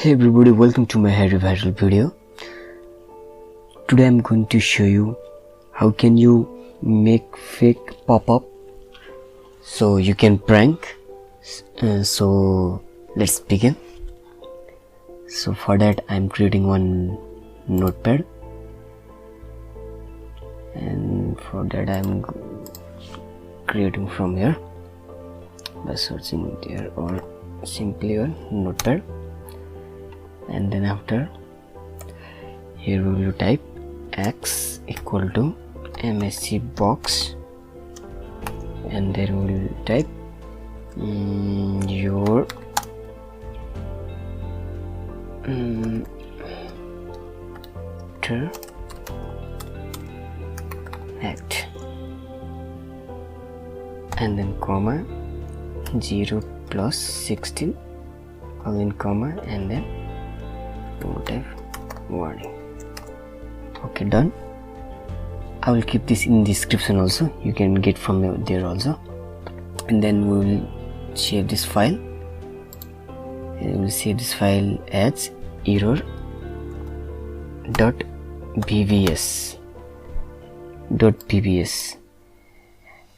Hey everybody, welcome to my Harry Viral video. Today I'm going to show you how can you make fake pop-up so you can prank. So let's begin. So for that I'm creating one notepad, and for that I'm creating from here by searching there or simply a notepad. And then after here we will type x equal to MSC box, and then we will type your act, and then comma 0 plus 16 again comma, and then type warning. Okay, done. I will keep this in description also, you can get from there also. And then we will save this file, and we will save this file as error.bbs,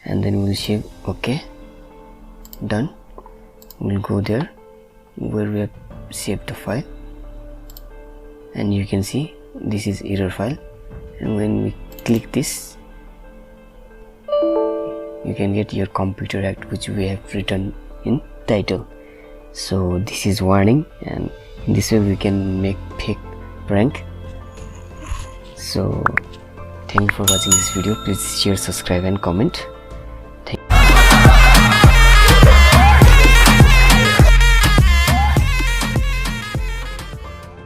and then we will save. Okay, done. We will go there where we have saved the file, and you can see this is error file, and when we click this you can get your computer act which we have written in title. So this is warning, and in this way we can make fake prank. So thank you for watching this video. Please share, subscribe and comment.